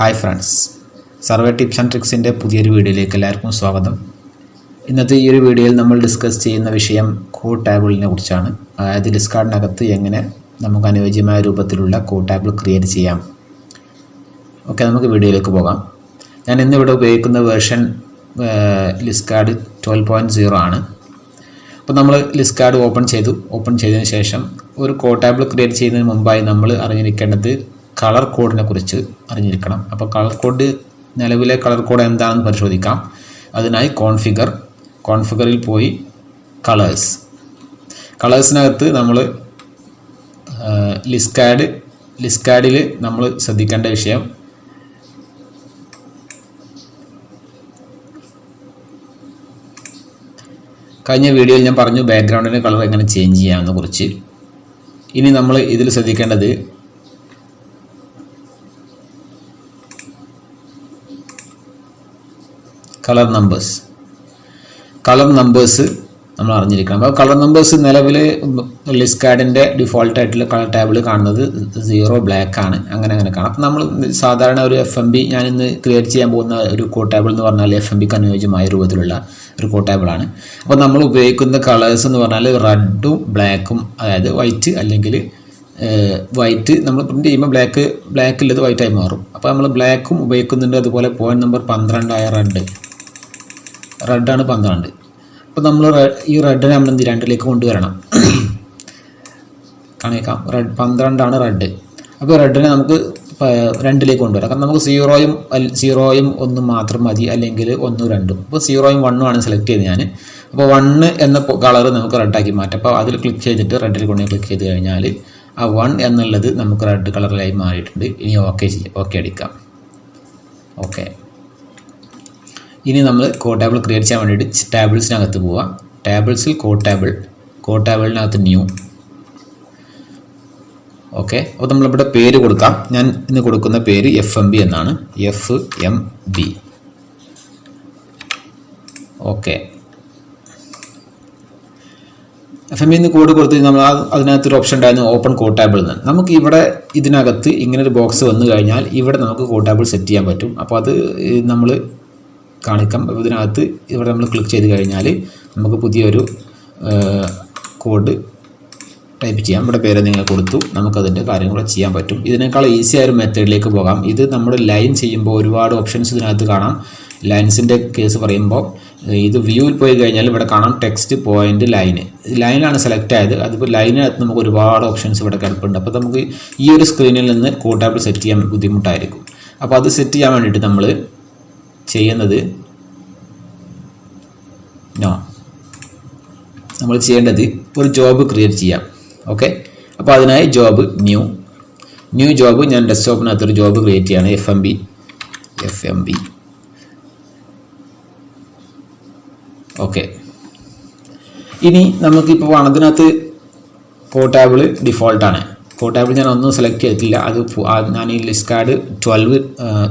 Hi friends, survey tips and ട്രിക്സിൻ്റെ പുതിയൊരു വീഡിയോയിലേക്ക് എല്ലാവർക്കും സ്വാഗതം. ഇന്നത്തെ ഈ ഒരു വീഡിയോയിൽ നമ്മൾ ഡിസ്കസ് ചെയ്യുന്ന വിഷയം കോഡ് ടേബിളിനെ കുറിച്ചാണ്. അതായത് ലിസ്കാർഡിനകത്ത് എങ്ങനെ നമുക്ക് അനുയോജ്യമായ രൂപത്തിലുള്ള കോഡ് ടേബിൾ ക്രിയേറ്റ് ചെയ്യാം. ഓക്കെ, നമുക്ക് വീഡിയോയിലേക്ക് പോകാം. ഞാൻ ഇന്നിവിടെ ഉപയോഗിക്കുന്ന വേർഷൻ ലിസ്കാർഡ് 12.0 ആണ്. അപ്പോൾ നമ്മൾ ലിസ്കാർഡ് ഓപ്പൺ ചെയ്തതിന് ശേഷം ഒരു കോഡ് ടേബിൾ ക്രിയേറ്റ് ചെയ്യുന്നതിന് മുമ്പായി നമ്മൾ അറിഞ്ഞിരിക്കേണ്ടത് കളർ കോഡിനെ കുറിച്ച് അറിഞ്ഞിരിക്കണം. അപ്പോൾ കളർ കോഡ്, നിലവിലെ കളർ കോഡ് എന്താണെന്ന് പരിശോധിക്കാം. അതിനായി കോൺഫിഗറിൽ പോയി കളേഴ്സിനകത്ത് നമ്മൾ ലിസ്കാഡിൽ നമ്മൾ ശ്രദ്ധിക്കേണ്ട വിഷയം കഴിഞ്ഞ വീഡിയോയിൽ ഞാൻ പറഞ്ഞു ബാക്ക്ഗ്രൗണ്ടിൻ്റെ കളർ എങ്ങനെ ചേഞ്ച് ചെയ്യാമെന്ന് കുറിച്ച്. ഇനി നമ്മൾ ഇതിൽ ശ്രദ്ധിക്കേണ്ടത് കളർ നമ്പേഴ്സ് നമ്മൾ അറിഞ്ഞിരിക്കണം. അപ്പോൾ കളർ നമ്പേഴ്സ് നിലവിൽ ലിസ്കാഡിൻ്റെ ഡിഫോൾട്ടായിട്ടുള്ള കളർ ടേബിൾ കാണുന്നത് 0 ബ്ലാക്ക് ആണ്. അങ്ങനെ കാണാം. അപ്പോൾ നമ്മൾ സാധാരണ ഒരു FMB ഞാനിന്ന് ക്രിയേറ്റ് ചെയ്യാൻ പോകുന്ന ഒരു കോഡ് ടേബിൾ എന്ന് പറഞ്ഞാൽ FMBക്ക് അനുയോജ്യമായ രൂപത്തിലുള്ള ഒരു കോഡ് ടേബിളാണ്. അപ്പോൾ നമ്മൾ ഉപയോഗിക്കുന്ന കളേഴ്സ് എന്ന് പറഞ്ഞാൽ റെഡും ബ്ലാക്കും, അതായത് വൈറ്റ് അല്ലെങ്കിൽ വൈറ്റ് നമ്മൾ പ്രിൻറ്റ് ചെയ്യുമ്പോൾ ബ്ലാക്ക് ഉള്ളത് വൈറ്റായി മാറും. അപ്പോൾ നമ്മൾ ബ്ലാക്കും ഉപയോഗിക്കുന്നുണ്ട്. അതുപോലെ പോയിന്റ് നമ്പർ 12 ആയ റെഡാണ് 12. അപ്പോൾ നമ്മൾ ഈ റെഡിനെ നമ്മൾ 2ലേക്ക് കൊണ്ടുവരണം. കാണിക്കാം, 12 ആണ് റെഡ്. അപ്പോൾ റെഡിനെ നമുക്ക് 2ലേക്ക് കൊണ്ടുവരാം. കാരണം നമുക്ക് 0യും 1 മാത്രം മതി, അല്ലെങ്കിൽ 1 2. അപ്പോൾ 0യും 1ഉം ആണ് സെലക്ട് ചെയ്ത് ഞാൻ. അപ്പോൾ 1 എന്ന കളർ നമുക്ക് റെഡാക്കി മാറ്റാം. അപ്പോൾ അതിൽ ക്ലിക്ക് ചെയ്തിട്ട് റെഡിൽ കൊണ്ട് ക്ലിക്ക് ചെയ്ത് കഴിഞ്ഞാൽ ആ 1 എന്നുള്ളത് നമുക്ക് റെഡ് കളറിലായി മാറിയിട്ടുണ്ട്. ഇനി ഓക്കെ അടിക്കാം. ഓക്കെ, ഇനി നമ്മൾ കോഡ് ടേബിൾ ക്രിയേറ്റ് ചെയ്യാൻ വേണ്ടിയിട്ട് ടേബിൾസിനകത്ത് പോവാം. ടേബിൾസിൽ കോഡ് ടേബിളിനകത്ത് ന്യൂ. ഓക്കെ, അപ്പോൾ നമ്മളിവിടെ പേര് കൊടുക്കാം. ഞാൻ ഇന്ന് കൊടുക്കുന്ന പേര് FMB എന്നാണ്. FMB. ഓക്കെ, FMB എന്ന് കോഡ് കൊടുത്ത് നമ്മൾ അതിനകത്തൊരു ഓപ്ഷൻ ഉണ്ടായിരുന്നു, ഓപ്പൺ കോഡ് ടേബിൾ എന്ന്. നമുക്ക് ഇവിടെ ഇതിനകത്ത് ഇങ്ങനൊരു ബോക്സ് വന്നു കഴിഞ്ഞാൽ ഇവിടെ നമുക്ക് കോഡ് ടേബിൾ സെറ്റ് ചെയ്യാൻ പറ്റും. അപ്പോൾ അത് നമ്മൾ കാണിക്കാം. ഇതിനകത്ത് ഇവിടെ നമ്മൾ ക്ലിക്ക് ചെയ്ത് കഴിഞ്ഞാൽ നമുക്ക് പുതിയൊരു കോഡ് ടൈപ്പ് ചെയ്യാം. ഇവിടെ പേര് നിങ്ങൾ കൊടുത്തു, നമുക്കതിൻ്റെ കാര്യങ്ങൾ ചെയ്യാൻ പറ്റും. ഇതിനേക്കാൾ ഈസി ആയൊരു മെത്തേഡിലേക്ക് പോകാം. ഇത് നമ്മൾ ലൈൻ ചെയ്യുമ്പോൾ ഒരുപാട് ഓപ്ഷൻസ് ഇതിനകത്ത് കാണാം. ലൈൻസിൻ്റെ കേസ് പറയുമ്പോൾ ഇത് വ്യൂവിൽ പോയി കഴിഞ്ഞാൽ ഇവിടെ കാണാം ടെക്സ്റ്റ്, പോയിന്റ്, ലൈനാണ് സെലക്ട് ആയത്. അതിപ്പോൾ ലൈനിനകത്ത് നമുക്ക് ഒരുപാട് ഓപ്ഷൻസ് ഇവിടെ കിടപ്പുണ്ട്. അപ്പോൾ നമുക്ക് ഈ ഒരു സ്ക്രീനിൽ നിന്ന് കോഡ് ടേബിൾ സെറ്റ് ചെയ്യാൻ ബുദ്ധിമുട്ടായിരിക്കും. അപ്പോൾ അത് സെറ്റ് ചെയ്യാൻ വേണ്ടിയിട്ട് നമ്മൾ ചെയ്യുന്നത് നമ്മൾ ചെയ്യേണ്ടത് ഒരു ജോബ് ക്രിയേറ്റ് ചെയ്യാം. ഓക്കെ, അപ്പോൾ അതിനായി ജോബ് ന്യൂ ജോബ്, ഞാൻ ഡെസ്ക്ടോപ്പിനകത്തൊരു ജോബ് ക്രിയേറ്റ് ചെയ്യാണ്. FMB. ഓക്കെ, ഇനി നമുക്കിപ്പോൾ അതിനകത്ത് കോഡ് ടേബിൾ ഡിഫോൾട്ടാണ്. കോഡ് ടേബിൾ ഞാൻ ഒന്നും സെലക്ട് ചെയ്തിട്ടില്ല. അത് ഞാൻ ഈ ലിസ്കാർഡ് 12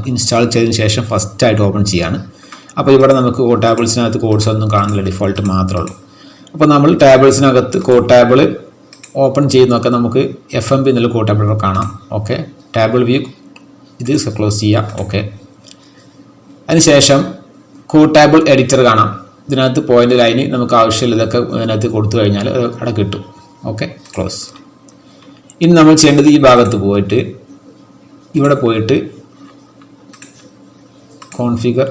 ഇൻസ്റ്റാൾ ചെയ്തതിന് ശേഷം ഫസ്റ്റായിട്ട് ഓപ്പൺ ചെയ്യാണ്. അപ്പോൾ ഇവിടെ നമുക്ക് കോഡ് ടേബിൾസിനകത്ത് കോഡ്സ് ഒന്നും കാണുന്നില്ല, ഡിഫോൾട്ട് മാത്രമേ ഉള്ളൂ. അപ്പോൾ നമ്മൾ ടേബിൾസിനകത്ത് കോഡ് ടേബിൾ ഓപ്പൺ ചെയ്ത് നോക്കാം. നമുക്ക് FMB എന്നുള്ള കോഡ് ടേബിൾ കാണാം. ഓക്കെ, ടേബിൾ വ്യൂ ഇത് ക്ലോസ് ചെയ്യാം. ഓക്കെ, അതിനുശേഷം കോഡ് ടേബിൾ എഡിറ്റർ കാണാം. ഇതിനകത്ത് പോയിന്റ്, ലൈന് നമുക്ക് ആവശ്യമുള്ളതൊക്കെ ഇതിനകത്ത് കൊടുത്തു കഴിഞ്ഞാൽ അവിടെ കിട്ടും. Okay, close. ഇനി നമ്മൾ ചെയ്യേണ്ടത് ഈ ഭാഗത്ത് പോയിട്ട് ഇവിടെ പോയിട്ട് configure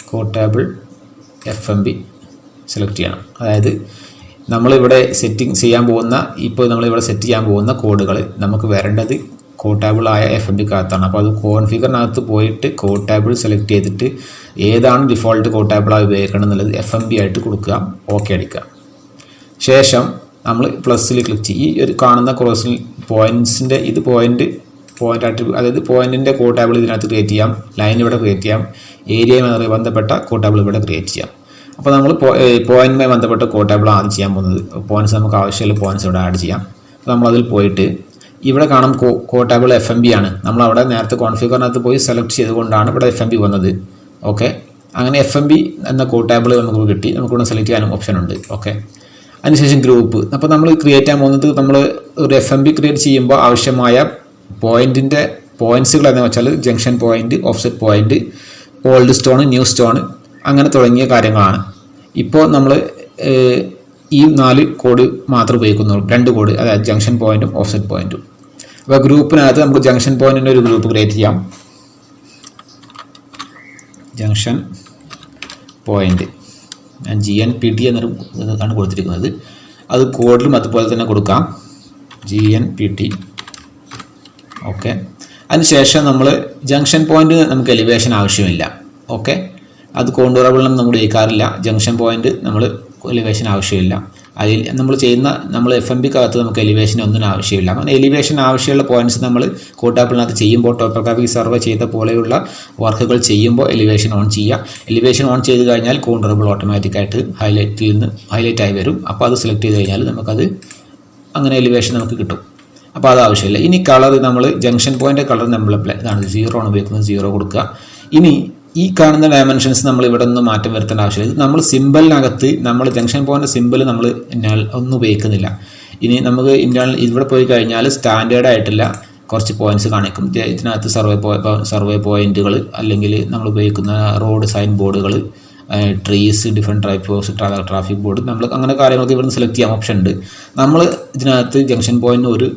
code table FMB select ചെയ്യണം. അതായത് നമ്മളിവിടെ സെറ്റ് ചെയ്യാൻ പോകുന്ന കോഡുകൾ നമുക്ക് വരേണ്ടത് കോഡ് ടേബിളായ FMBക്കകത്താണ്. അപ്പോൾ അത് കോൺഫിഗറിനകത്ത് പോയിട്ട് കോഡ് ടേബിൾ സെലക്ട് ചെയ്തിട്ട് ഏതാണ് ഡിഫോൾട്ട് കോഡ് ടേബിളായി ഉപയോഗിക്കണം എന്നുള്ളത് FMB ആയിട്ട് കൊടുക്കുക. ഓക്കെ അടിക്കുക. ശേഷം നമ്മൾ പ്ലസ്സിൽ ക്ലിക്ക് ചെയ്യും. ഈ ഒരു കാണുന്ന ക്രോസിൽ പോയിൻറ്റ്സിൻ്റെ ഇത് പോയിൻ്റ് ആട്രിബ്യൂട്ട്, അതായത് പോയിൻറ്റിൻ്റെ കോഡ് ടേബിൾ ഇതിനകത്ത് ക്രിയേറ്റ് ചെയ്യാം. ലൈൻ ഇവിടെ ക്രിയേറ്റ് ചെയ്യാം. ഏരിയയുമായി ബന്ധപ്പെട്ട കോഡ് ടേബിൾ ഇവിടെ ക്രിയേറ്റ് ചെയ്യാം. അപ്പോൾ നമ്മൾ പോയിൻറ്റുമായി ബന്ധപ്പെട്ട കോഡ് ടേബിൾ ആദ്യം ചെയ്യാൻ പോകുന്നത്. പോയിൻറ്റ്സ് നമുക്ക് ആവശ്യമുള്ള പോയിൻറ്റ്സ് ഇവിടെ ആഡ് ചെയ്യാം. അപ്പോൾ നമ്മളതിൽ പോയിട്ട് ഇവിടെ കാണാം കോഡ് ടേബിൾ FMB ആണ്. നമ്മളവിടെ നേരത്തെ കോൺഫിഗറിനകത്ത് പോയി സെലക്ട് ചെയ്തുകൊണ്ടാണ് ഇവിടെ FMB വന്നത്. ഓക്കെ, അങ്ങനെ FMB എന്ന കോഡ് ടേബിൾ നമുക്ക് കിട്ടി. നമുക്കിവിടെ സെലക്ട് ചെയ്യാനും ഓപ്ഷൻ ഉണ്ട്. ഓക്കെ, അതിനുശേഷം ഗ്രൂപ്പ്. അപ്പോൾ നമ്മൾ ക്രിയേറ്റ് ചെയ്യാൻ പോകുന്നത് നമ്മൾ ഒരു FMB ക്രിയേറ്റ് ചെയ്യുമ്പോൾ ആവശ്യമായ പോയിന്റിൻ്റെ പോയിന്റ്സുകൾ എന്ന് വെച്ചാൽ junction point, offset point, old stone, new stone, അങ്ങനെ തുടങ്ങിയ കാര്യങ്ങളാണ്. ഇപ്പോൾ നമ്മൾ ഈ 4 കോഡ് മാത്രം ഉപയോഗിക്കുന്നുള്ളൂ, 2 കോഡ്, അതായത് ജംഗ്ഷൻ പോയിന്റും ഓഫ്സെറ്റ് പോയിന്റും. അപ്പോൾ ഗ്രൂപ്പിനകത്ത് നമുക്ക് ജംഗ്ഷൻ പോയിന്റിൻ്റെ ഒരു ഗ്രൂപ്പ് ക്രിയേറ്റ് ചെയ്യാം. ജംഗ്ഷൻ പോയിന്റ് ഞാൻ GNPT എന്നൊരു ഇതാണ് കൊടുത്തിരിക്കുന്നത്. അത് കോഡിലും അതുപോലെ തന്നെ കൊടുക്കാം, GNPT. ഓക്കെ. അതിനുശേഷം നമ്മൾ ജംഗ്ഷൻ പോയിന്റ് നമുക്ക് എലിവേഷൻ ആവശ്യമില്ല. ഓക്കെ, അത് കോണ്ടൂറബിളിനും നമ്മൾ ഉപയോഗിക്കാറില്ല. ജംഗ്ഷൻ പോയിന്റ് നമ്മൾ എലിവേഷൻ ആവശ്യമില്ല. അതിൽ നമ്മൾ FMBക്കകത്ത് നമുക്ക് എലിവേഷൻ ഒന്നും ആവശ്യമില്ല. അങ്ങനെ എലിവേഷൻ ആവശ്യമുള്ള പോയിന്റ്സ് നമ്മൾ കോട്ടാബിളിനകത്ത് ചെയ്യുമ്പോൾ, ടോപ്പോഗ്രാഫിക് സർവേ ചെയ്ത പോലെയുള്ള വർക്കുകൾ ചെയ്യുമ്പോൾ എലിവേഷൻ ഓൺ ചെയ്യുക. എലിവേഷൻ ഓൺ ചെയ്ത് കഴിഞ്ഞാൽ കോണ്ടൂറബിൾ ഓട്ടോമാറ്റിക്കായിട്ട് ഹൈലൈറ്റ് ആയി വരും. അപ്പോൾ അത് സെലക്ട് ചെയ്ത് കഴിഞ്ഞാൽ നമുക്കത് അങ്ങനെ എലിവേഷൻ നമുക്ക് കിട്ടും. അപ്പോൾ അത് ആവശ്യമില്ല. ഇനി കളർ നമ്മൾ ജംഗ്ഷൻ പോയിന്റ് കളർ നമ്മൾ ഇതാണ് 0 ആണ് ഉപയോഗിക്കുന്നത്, 0 കൊടുക്കുക. ഇനി ഈ കാണുന്ന ഡയമെൻഷൻസ് നമ്മൾ ഇവിടെ ഒന്നും മാറ്റം വരുത്തേണ്ട ആവശ്യമില്ല. ഇത് നമ്മൾ സിമ്പിളിനകത്ത് നമ്മൾ ജംഗ്ഷൻ പോയിന്റ് സിമ്പിൾ നമ്മൾ ഒന്നും ഉപയോഗിക്കുന്നില്ല. ഇനി നമുക്ക് ഇവിടെ പോയി കഴിഞ്ഞാൽ സ്റ്റാൻഡേർഡ് ആയിട്ടുള്ള കുറച്ച് പോയിന്റ്സ് കാണിക്കും. ഇതിനകത്ത് സർവേ പോയിന്റുകൾ, അല്ലെങ്കിൽ നമ്മൾ ഉപയോഗിക്കുന്ന റോഡ് സൈൻ ബോർഡുകൾ, trees, different types traffic board, നമ്മൾ അങ്ങനെ കാര്യങ്ങളൊക്കെ ഇവിടെ നിന്ന് സെലക്ട് ചെയ്യാൻ ഓപ്ഷൻ ഉണ്ട്. നമ്മൾ ഇതിനകത്ത് ജംഗ്ഷൻ പോയിന്റിന് ഒരു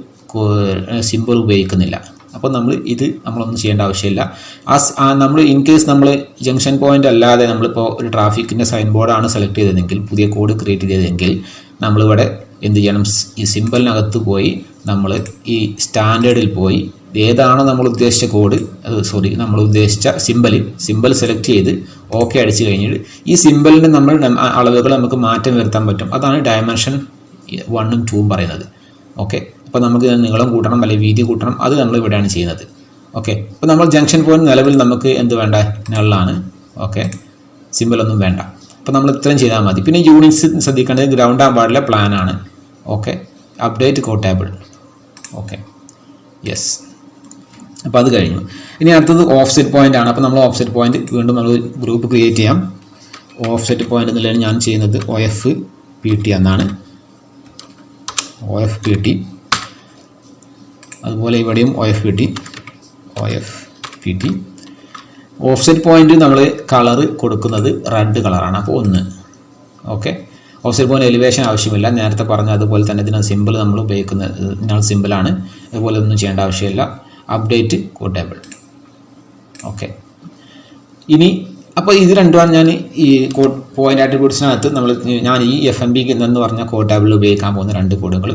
സിമ്പിൾ ഉപയോഗിക്കുന്നില്ല. അപ്പോൾ നമ്മളൊന്നും ചെയ്യേണ്ട ആവശ്യമില്ല. നമ്മൾ ഇൻ കേസ് നമ്മൾ ജംഗ്ഷൻ പോയിന്റ് അല്ലാതെ നമ്മളിപ്പോൾ ഒരു ട്രാഫിക്കിൻ്റെ സൈൻ ബോർഡാണ് സെലക്ട് ചെയ്തതെങ്കിൽ, പുതിയ കോഡ് ക്രിയേറ്റ് ചെയ്തതെങ്കിൽ, നമ്മളിവിടെ എന്ത് ചെയ്യണം? ഈ സിമ്പിളിനകത്ത് പോയി നമ്മൾ ഈ സ്റ്റാൻഡേർഡിൽ പോയി ഏതാണോ നമ്മൾ ഉദ്ദേശിച്ച കോഡ്, നമ്മൾ ഉദ്ദേശിച്ച സിമ്പിൾ സെലക്ട് ചെയ്ത് ഓക്കെ അടിച്ച് കഴിഞ്ഞിട്ട് ഈ സിമ്പിളിൻ്റെ അളവുകൾ നമുക്ക് മാറ്റം വരുത്താൻ പറ്റും. അതാണ് ഡയമെൻഷൻ 1ഉം 2ഉം പറയുന്നത്. ഓക്കെ, അപ്പോൾ നമുക്ക് നീളം കൂട്ടണം അല്ലെങ്കിൽ വീതി കൂട്ടണം, അത് നമ്മൾ ഇവിടെയാണ് ചെയ്യുന്നത്. ഓക്കെ, അപ്പോൾ നമ്മൾ ജംഗ്ഷൻ പോയിന്റ് നിലവിൽ നമുക്ക് എന്ത് വേണ്ട? നള്ളാണ്. ഓക്കെ, സിമ്പിളൊന്നും വേണ്ട. അപ്പോൾ നമ്മൾ ഇത്രയും ചെയ്താൽ മതി. പിന്നെ യൂണിറ്റ്സ് ശ്രദ്ധിക്കേണ്ടത് ഗ്രൗണ്ട് ആകാൻ പാടില്ല, പ്ലാൻ ആണ്. ഓക്കെ, അപ്ഡേറ്റ് കോട്ടേബിൾ. Okay, yes. അപ്പോൾ അത് കഴിഞ്ഞു. ഇനി അടുത്തത് ഓഫ്സെറ്റ് പോയിന്റ് ആണ്. അപ്പോൾ നമ്മൾ ഓഫ്സെറ്റ് പോയിന്റ് വീണ്ടും നമ്മൾ ഗ്രൂപ്പ് ക്രിയേറ്റ് ചെയ്യാം. ഓഫ്സെറ്റ് പോയിന്റ് എന്നുള്ളതാണ് ഞാൻ ചെയ്യുന്നത് OFPT എന്നാണ്. OFPT. അതുപോലെ ഇവിടെയും OFPT. ഓഫ്സെറ്റ് പോയിന്റ് നമ്മൾ കളർ കൊടുക്കുന്നത് റെഡ് കളറാണ്. അപ്പോൾ 1. ഓക്കെ, ഓഫ്സെറ്റ് പോയിന്റ് എലിവേഷൻ ആവശ്യമില്ല, നേരത്തെ പറഞ്ഞ അതുപോലെ തന്നെ ഇതിന് സിമ്പിൾ നമ്മൾ ഉപയോഗിക്കുന്നത് ഇതിനാണ് സിമ്പിളാണ്. അതുപോലെ ഒന്നും ചെയ്യേണ്ട ആവശ്യമില്ല. അപ്ഡേറ്റ് കോട്ടേബിൾ. ഓക്കെ, ഇനി അപ്പോൾ ഇത് രണ്ടുമാണ് ഞാൻ ഈ പോയിന്റ് ആട്രിബ്യൂട്ട്സിനകത്ത് ഞാൻ ഈ FMBക്ക് എന്ന് പറഞ്ഞ കോട്ടേബിളിൽ ഉപയോഗിക്കാൻ പോകുന്ന 2 കോഡുകൾ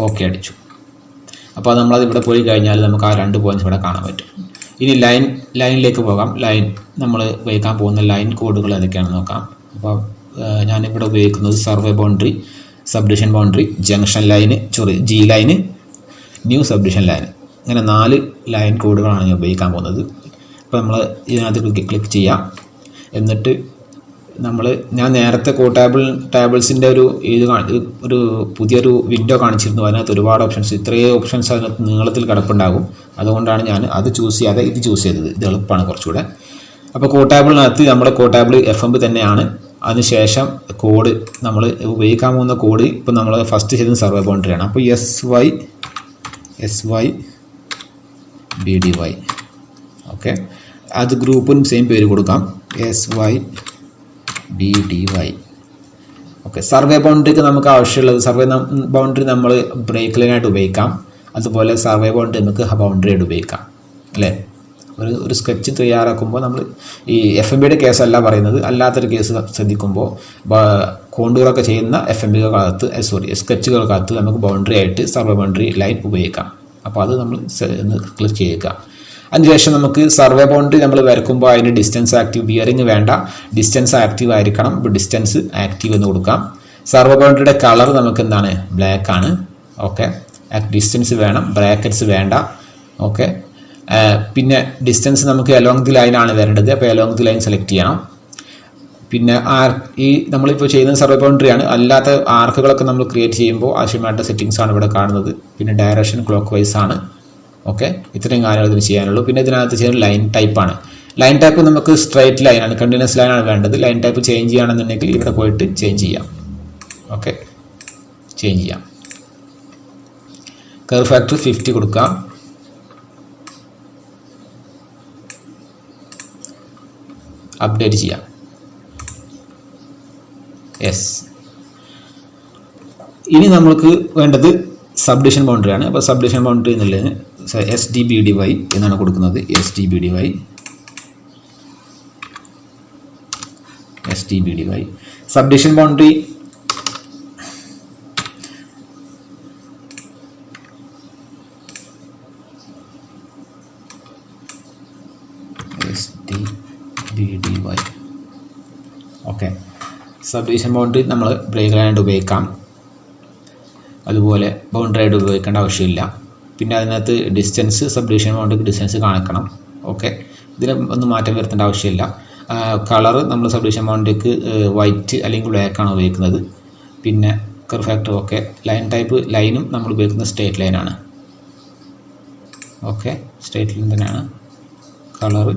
ഓക്കെ അടിച്ചു. അപ്പോൾ നമ്മളത് ഇവിടെ പോയി കഴിഞ്ഞാൽ നമുക്ക് ആ 2 പോയിന്റ്സ് ഇവിടെ കാണാൻ പറ്റും. ഇനി ലൈനിലേക്ക് പോകാം. നമ്മൾ ഉപയോഗിക്കാൻ പോകുന്ന ലൈൻ കോഡുകൾ ഏതൊക്കെയാണെന്ന് നോക്കാം. അപ്പോൾ ഞാനിവിടെ ഉപയോഗിക്കുന്നത് survey boundary, subdivision boundary, junction line, G line, new subdivision line, ഇങ്ങനെ 4 ലൈൻ കോഡുകളാണ് ഞാൻ ഉപയോഗിക്കാൻ പോകുന്നത്. അപ്പോൾ നമ്മൾ ഇതിനകത്ത് ക്ലിക്ക് ചെയ്യാം. എന്നിട്ട് ഞാൻ നേരത്തെ ടേബിൾസിൻ്റെ ഒരു പുതിയൊരു വിൻഡോ കാണിച്ചിരുന്നു. അതിനകത്ത് ഒരുപാട് ഓപ്ഷൻസ്, ഇത്രയും ഓപ്ഷൻസ് അതിനകത്ത് നീളത്തിൽ കിടപ്പുണ്ടാകും. അതുകൊണ്ടാണ് ഞാൻ അത് ചൂസ് ചെയ്യാതെ ഇത് ചൂസ് ചെയ്തത്. ഇത് എളുപ്പമാണ് കുറച്ചുകൂടെ. അപ്പോൾ കോട്ടാബിളിനകത്ത് നമ്മുടെ കോട്ടാബിൾ FMB തന്നെയാണ്. അതിനുശേഷം കോഡ് നമ്മൾ ഉപയോഗിക്കാൻ പോകുന്ന കോഡ് ഇപ്പോൾ നമ്മൾ ഫസ്റ്റ് ചെയ്തത് സർവേ ബൗണ്ടറിയാണ്. അപ്പോൾ SYBDY. ഓക്കെ, അത് ഗ്രൂപ്പിനും സെയിം പേര് കൊടുക്കാം, SYBDY. ഓക്കെ, സർവേ ബൗണ്ടറിക്ക് നമുക്ക് ആവശ്യമുള്ളത് സർവേ ബൗണ്ടറി നമ്മൾ ബ്രേക്ക് ലൈനായിട്ട് ഉപയോഗിക്കാം. അതുപോലെ സർവേ ബൗണ്ടറി നമുക്ക് ബൗണ്ടറി ആയിട്ട് ഉപയോഗിക്കാം, അല്ലേ? ഒരു സ്കെച്ച് തയ്യാറാക്കുമ്പോൾ നമ്മൾ ഈ FMBയുടെ കേസല്ല പറയുന്നത്, അല്ലാത്തൊരു കേസ് ശ്രദ്ധിക്കുമ്പോൾ കോണ്ടൂറൊക്കെ ചെയ്യുന്ന FMBകൾക്കകത്ത് സ്കെച്ചുകൾക്കകത്ത് നമുക്ക് ബൗണ്ടറി ആയിട്ട് സർവേ ബൗണ്ടറി ലൈൻ ഉപയോഗിക്കാം. അപ്പോൾ അത് നമ്മൾ ക്ലിക്ക് ചെയ്യുക. അതിനുശേഷം നമുക്ക് സർവേ ബൗണ്ടറി നമ്മൾ വരക്കുമ്പോൾ അതിന് ഡിസ്റ്റൻസ് ആക്റ്റീവ്, ബിയറിങ് വേണ്ട, ഡിസ്റ്റൻസ് ആക്റ്റീവ് ആയിരിക്കണം. ഇപ്പോൾ ഡിസ്റ്റൻസ് ആക്റ്റീവ് എന്ന് കൊടുക്കാം. സർവേ ബൗണ്ടറിയുടെ കളർ നമുക്ക് എന്താണ്? ബ്ലാക്ക് ആണ്. ഓക്കെ, ഡിസ്റ്റൻസ് വേണം, ബ്രാക്കറ്റ്സ് വേണ്ട. ഓക്കെ, പിന്നെ ഡിസ്റ്റൻസ് നമുക്ക് അലോങ് ദി ലൈൻ ആണ് വരേണ്ടത്. അപ്പോൾ അലോങ് ദി ലൈൻ സെലക്ട് ചെയ്യണം. പിന്നെ ഈ നമ്മളിപ്പോൾ ചെയ്യുന്ന സർവേ ബൗണ്ടറിയാണ്. അല്ലാത്ത ആർക്കുകളൊക്കെ നമ്മൾ ക്രിയേറ്റ് ചെയ്യുമ്പോൾ ആവശ്യമായിട്ട് സെറ്റിങ്സ് ആണ് ഇവിടെ കാണുന്നത്. പിന്നെ ഡയറക്ഷൻ ക്ലോക്ക് വൈസ് ആണ്. ഓക്കെ, ഇത്രയും കാര്യങ്ങൾ ഇതിന് ചെയ്യാനുള്ളൂ. പിന്നെ ഇതിനകത്ത് ചെയ്യുന്ന ലൈൻ ടൈപ്പാണ്. ലൈൻ ടൈപ്പ് നമുക്ക് സ്ട്രൈറ്റ് ലൈനാണ്, കണ്ടിന്യൂസ് ലൈനാണ് വേണ്ടത്. ലൈൻ ടൈപ്പ് ചേഞ്ച് ചെയ്യുകയാണെന്നുണ്ടെങ്കിൽ ഇവിടെ പോയിട്ട് ചേഞ്ച് ചെയ്യാം. ഓക്കെ, ചേഞ്ച് ചെയ്യാം. കർവ് ഫാക്ടർ 50 കൊടുക്കാം. അപ്ഡേറ്റ് ചെയ്യാം. യെസ്. ഇനി നമ്മൾക്ക് വേണ്ടത് സബ്ഡിവിഷൻ ബൗണ്ടറിയാണ്. അപ്പോൾ സബ്ഡിവിഷൻ ബൗണ്ടറി എന്നുള്ളതിന് SDBDY എന്നാണ് കൊടുക്കുന്നത്. SDBDY subdivision boundary SDBDY. Okay. Subdivision boundary നമ്മൾ ബ്രേക്ക് ലൈനായിട്ട് ഉപയോഗിക്കാം, അതുപോലെ ബൗണ്ടറി ആയിട്ട് ഉപയോഗിക്കേണ്ട ആവശ്യമില്ല. പിന്നെ അതിനകത്ത് ഡിസ്റ്റൻസ്, സബ്ഡിവിഷൻ ബൗണ്ടറിക്ക് ഡിസ്റ്റൻസ് കാണിക്കണം. ഓക്കെ. ഇതിൽ ഒന്നും മാറ്റം വരുത്തേണ്ട ആവശ്യമില്ല. കളറ് നമ്മൾ സബ്ഡിവിഷൻ ബൗണ്ടറിക്ക് വൈറ്റ് അല്ലെങ്കിൽ ബ്ലാക്ക് ആണ് ഉപയോഗിക്കുന്നത്. പിന്നെ curve factor okay. Line type ലൈനും നമ്മൾ ഉപയോഗിക്കുന്നത് സ്ട്രേറ്റ് ലൈനാണ്. ഓക്കെ, സ്ട്രേറ്റ് ലൈൻ തന്നെയാണ്. കളറ്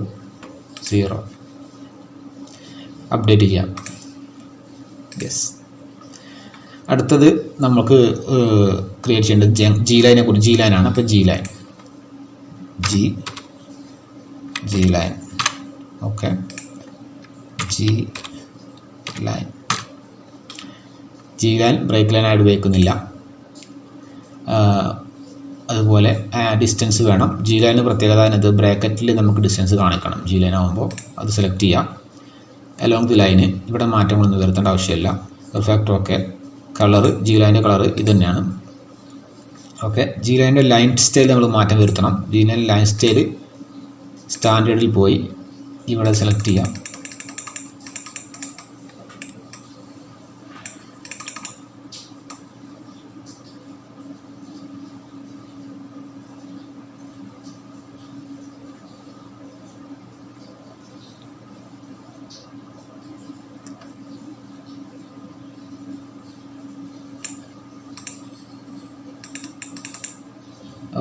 0. അപ്ഡേറ്റ് ചെയ്യാം. യെസ്. അടുത്തത് നമുക്ക് ക്രിയേറ്റ് ചെയ്യേണ്ടത് ജി ലൈനെ കുറിച്ച്. ജി ലൈനാണ്. അപ്പോൾ G line okay. G line break ലൈനായിട്ട് ഉപയോഗിക്കുന്നില്ല. അതുപോലെ ഡിസ്റ്റൻസ് വേണം. ജി ലൈന് പ്രത്യേകത അതിനകത്ത് ബ്രാക്കറ്റിൽ നമുക്ക് ഡിസ്റ്റൻസ് കാണിക്കണം. ജി ലൈൻ ആകുമ്പോൾ അത് സെലക്ട് ചെയ്യാം. അലോങ് ദി ലൈന് ഇവിടെ മാറ്റങ്ങളൊന്നും വരുത്തേണ്ട ആവശ്യമില്ല. പെർഫെക്റ്റ്. ഓക്കെ. കളറ്, ജി ലൈൻ്റെ കളറ് ഇത് തന്നെയാണ്. ഓക്കെ. ജി ലൈൻ്റെ ലൈൻ സ്റ്റൈൽ നമ്മൾ മാറ്റം വരുത്തണം. ജി ലൈൻ ലൈൻ സ്റ്റൈൽ സ്റ്റാൻഡേർഡിൽ പോയി ഇവിടെ സെലക്ട് ചെയ്യാം.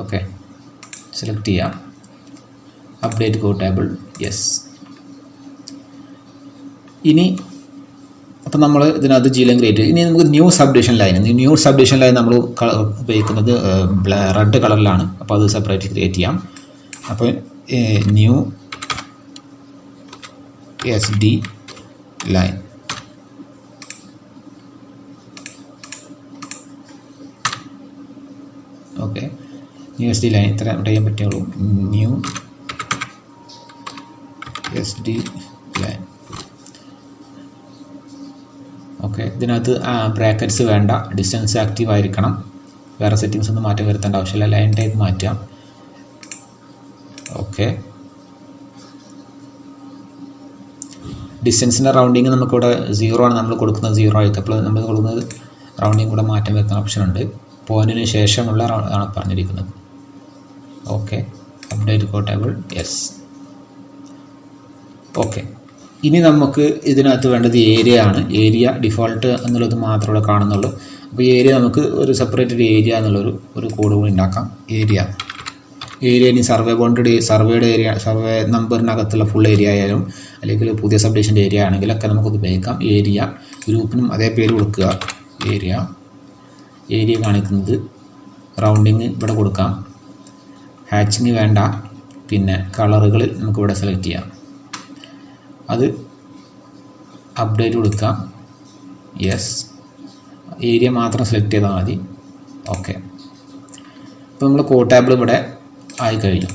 ഓക്കെ, സെലക്ട് ചെയ്യാം. അപ്ഡേറ്റ് കോ ടേബിൾ. യെസ്. ഇനി അപ്പോൾ നമ്മൾ ഇതിനകത്ത് ജി ലൈൻ ക്രിയേറ്റ് ചെയ്യും. ഇനി നമുക്ക് ന്യൂ സബ്ഡിവിഷൻ ലൈൻ നമ്മൾ ഉപയോഗിക്കുന്നത് റെഡ് കളറിലാണ്. അപ്പോൾ അത് സെപ്പറേറ്റ് ക്രിയേറ്റ് ചെയ്യാം. അപ്പോൾ new SD line. Okay, new SD line ഇത്ര ചെയ്യാൻ പറ്റുള്ളൂ. New SD line. ഓക്കെ. ഇതിനകത്ത് ബ്രാക്കറ്റ്സ് വേണ്ട. ഡിസ്റ്റൻസ് ആക്റ്റീവ് ആയിരിക്കണം. വേറെ സെറ്റിങ്സ് ഒന്നും മാറ്റം വരുത്തേണ്ട ആവശ്യമില്ല. ലൈൻ ടൈപ്പ് മാറ്റാം. ഓക്കെ. ഡിസ്റ്റൻസിൻ്റെ റൗണ്ടിങ് നമുക്കിവിടെ 0 ആണ് നമ്മൾ കൊടുക്കുന്നത്. 0 ആയിട്ട് അപ്പോൾ നമ്മൾ കൊടുക്കുന്നത് റൗണ്ടിങ് കൂടെ മാറ്റം വരുത്തുന്ന ഓപ്ഷൻ ഉണ്ട്. പോയിന്റിന് ശേഷമുള്ള ആണ് പറഞ്ഞിരിക്കുന്നത്. ഓക്കെ. അപ്ഡേറ്റ് കോ ടേബിൾ. യെസ്. ഓക്കെ. ഇനി നമുക്ക് ഇതിനകത്ത് വേണ്ടത് ഏരിയ ആണ്. ഏരിയ ഡിഫോൾട്ട് എന്നുള്ളത് മാത്രമേ കാണുന്നുള്ളൂ. അപ്പോൾ ഏരിയ നമുക്ക് ഒരു സെപ്പറേറ്റ് ഏരിയ എന്നുള്ളൊരു കോഡ് കൂടി ഉണ്ടാക്കാം. ഏരിയ ഇനി സർവേ ബൗണ്ടറി, സർവേയുടെ ഏരിയ, സർവേ നമ്പറിനകത്തുള്ള ഫുൾ ഏരിയ ആയാലും അല്ലെങ്കിൽ പുതിയ സബ്ഡിവിഷൻ്റെ ഏരിയ ആണെങ്കിലൊക്കെ നമുക്കത് ഉപയോഗിക്കാം. ഏരിയ ഗ്രൂപ്പിനും അതേ പേര് കൊടുക്കുക. ഏരിയ കാണിക്കുന്നത് റൗണ്ടിങ് ഇവിടെ കൊടുക്കാം. ഹാച്ചിങ് വേണ്ട. പിന്നെ കളറുകൾ നമുക്കിവിടെ സെലക്ട് ചെയ്യാം. അത് അപ്ഡേറ്റ് കൊടുക്കാം. യെസ്. ഏരിയ മാത്രം സെലക്ട് ചെയ്താൽ മതി. ഓക്കെ. ഇപ്പോൾ നമ്മൾ കോ ടേബിൾ ഇവിടെ ആയിക്കഴിഞ്ഞു.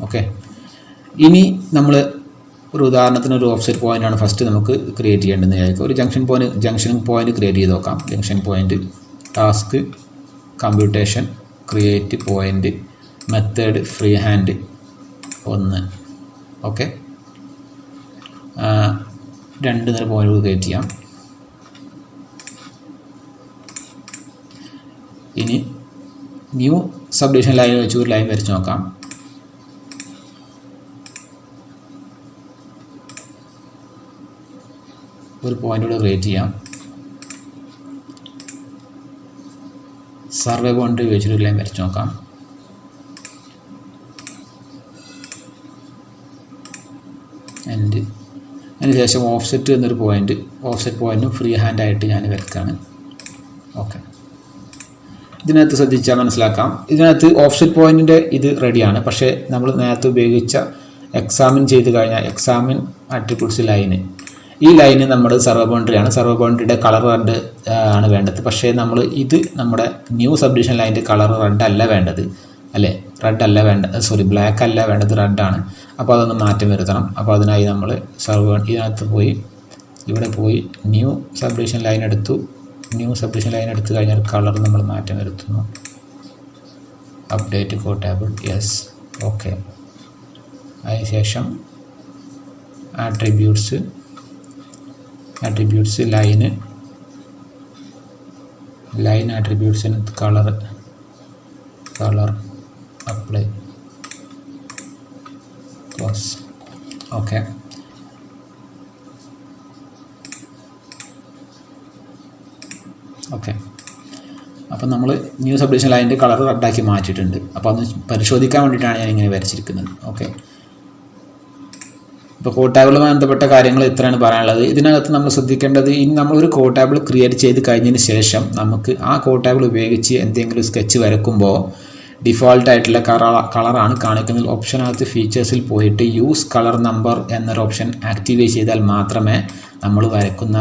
ഓക്കെ. ഇനി നമ്മൾ ഒരു ഉദാഹരണത്തിന് ഒരു ഓഫ്സെറ്റ് പോയിൻ്റാണ് ഫസ്റ്റ് നമുക്ക് ക്രിയേറ്റ് ചെയ്യേണ്ടതെന്ന് വിചാരിക്കും. ഒരു ജംഗ്ഷൻ പോയിൻ്റ് ക്രിയേറ്റ് ചെയ്ത് നോക്കാം. Junction point, task, computation, create point, method, free hand 1. Okay. 2 നില പോയിൻ്റ് ക്രിയേറ്റ് ചെയ്യാം. ഇനി ന്യൂ സബ്ഡിവിഷൻ ലൈൻ വെച്ച് ഒരു ലൈൻ വരച്ച് നോക്കാം. ഒരു പോയിൻ്റ് കൂടെ ക്രിയേറ്റ് ചെയ്യാം. സർവേ ബൗണ്ടറി വെച്ചിട്ട് ഒരു ലൈൻ വരച്ച് നോക്കാം. അതിനുശേഷം ഓഫ്സെറ്റ് എന്നൊരു പോയിൻ്റ്, ഓഫ്സെറ്റ് പോയിൻറ്റും ഫ്രീ ഹാൻഡായിട്ട് ഞാൻ വരയ്ക്കുകയാണ്. ഓക്കെ. ഇതിനകത്ത് ശ്രദ്ധിച്ചാൽ മനസ്സിലാക്കാം. ഇതിനകത്ത് ഓഫ്സെറ്റ് പോയിൻറ്റിൻ്റെ ഇത് റെഡിയാണ്. പക്ഷേ നമ്മൾ നേരത്തെ ഉപയോഗിച്ച എക്സാമിൻ ചെയ്ത് കഴിഞ്ഞാൽ എക്സാമിൻ ആട്രിബ്യൂട്ട്സ് ലൈന്, ഈ ലൈന് നമ്മുടെ സർവർ ബൗണ്ടറിയാണ്. സർവർ ബൗണ്ടറിയുടെ കളർ റെഡ് ആണ് വേണ്ടത്. പക്ഷേ നമ്മൾ ഇത് നമ്മുടെ ന്യൂ സബ്ഡിവിഷൻ ലൈനിൻ്റെ കളർ റെഡ് അല്ല വേണ്ടത്, അല്ലേ? റെഡ് അല്ല ബ്ലാക്ക് അല്ല വേണ്ടത്, റെഡാണ്. അപ്പോൾ അതൊന്ന് മാറ്റം വരുത്തണം. അപ്പോൾ അതിനായി നമ്മൾ സർവർ ഇതിനകത്ത് പോയി ഇവിടെ പോയി ന്യൂ സബ്ഡിവിഷൻ ലൈൻ എടുത്തു. ന്യൂ സബ്ഡിവിഷൻ ലൈൻ എടുത്തു കഴിഞ്ഞാൽ കളർ നമ്മൾ മാറ്റം വരുത്തുന്നു. അപ്ഡേറ്റ് കോ ടേബിൾ, യെസ്, ഓക്കെ. അതിനുശേഷം ആട്രിബ്യൂട്ട്സ് ലൈൻ ആട്രിബ്യൂട്ട്സിന് കളർ അപ്ലൈ ക്ലോസ്, ഓക്കെ. അപ്പോൾ നമ്മൾ ന്യൂ സബ്ഡിവിഷൻ ലൈനിൻ്റെ കളർ റെഡാക്കി മാറ്റിയിട്ടുണ്ട്. അപ്പോൾ അതൊന്ന് പരിശോധിക്കാൻ വേണ്ടിയിട്ടാണ് ഞാൻ ഇങ്ങനെ വരച്ചിരിക്കുന്നത്. ഓക്കെ, ഇപ്പോൾ കോ ടേബിളുമായി ബന്ധപ്പെട്ട കാര്യങ്ങൾ ഇത്രയാണ് പറയാനുള്ളത്. ഇതിനകത്ത് നമ്മൾ ശ്രദ്ധിക്കേണ്ടത്, ഇനി നമ്മളൊരു കോ ടേബിൾ ക്രിയേറ്റ് ചെയ്ത് കഴിഞ്ഞതിന് ശേഷം നമുക്ക് ആ കോ ടേബിൾ ഉപയോഗിച്ച് എന്തെങ്കിലും സ്കെച്ച് വരക്കുമ്പോൾ ഡിഫോൾട്ടായിട്ടുള്ള കളറാണ് കാണിക്കുന്നത്. ഓപ്ഷനകത്ത് ഫീച്ചേഴ്സിൽ പോയിട്ട് യൂസ് കളർ നമ്പർ എന്നൊരു ഓപ്ഷൻ ആക്ടിവേറ്റ് ചെയ്താൽ മാത്രമേ നമ്മൾ വരക്കുന്ന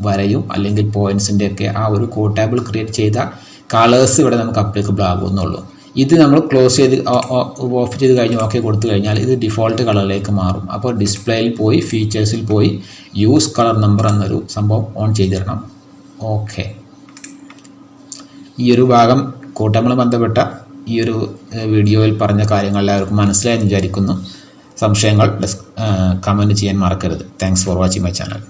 വരയും അല്ലെങ്കിൽ പോയിൻറ്റ്സിൻ്റെയൊക്കെ ആ ഒരു കോ ടേബിൾ ക്രിയേറ്റ് ചെയ്ത കളേഴ്സ് ഇവിടെ നമുക്ക് അപ്ലിക്കബിൾ ആകുന്നുള്ളൂ. ഇത് നമ്മൾ ക്ലോസ് ചെയ്ത് ഓഫ് ചെയ്ത് കഴിഞ്ഞ് ഓക്കെ കൊടുത്തു കഴിഞ്ഞാൽ ഇത് ഡിഫോൾട്ട് കളറിലേക്ക് മാറും. അപ്പോൾ ഡിസ്പ്ലേയിൽ പോയി ഫീച്ചേഴ്സിൽ പോയി യൂസ് കളർ നമ്പർ എന്നൊരു സംഭവം ഓൺ ചെയ്തിടണം. ഓക്കെ, ഈ ഒരു ഭാഗം കോ ടേബിളുമായി ബന്ധപ്പെട്ട ഈ ഒരു വീഡിയോയിൽ പറഞ്ഞ കാര്യങ്ങൾ എല്ലാവർക്കും മനസ്സിലായെന്ന് വിചാരിക്കുന്നു. സംശയങ്ങൾ കമൻറ്റ് ചെയ്യാൻ മറക്കരുത്. Thanks for watching my channel.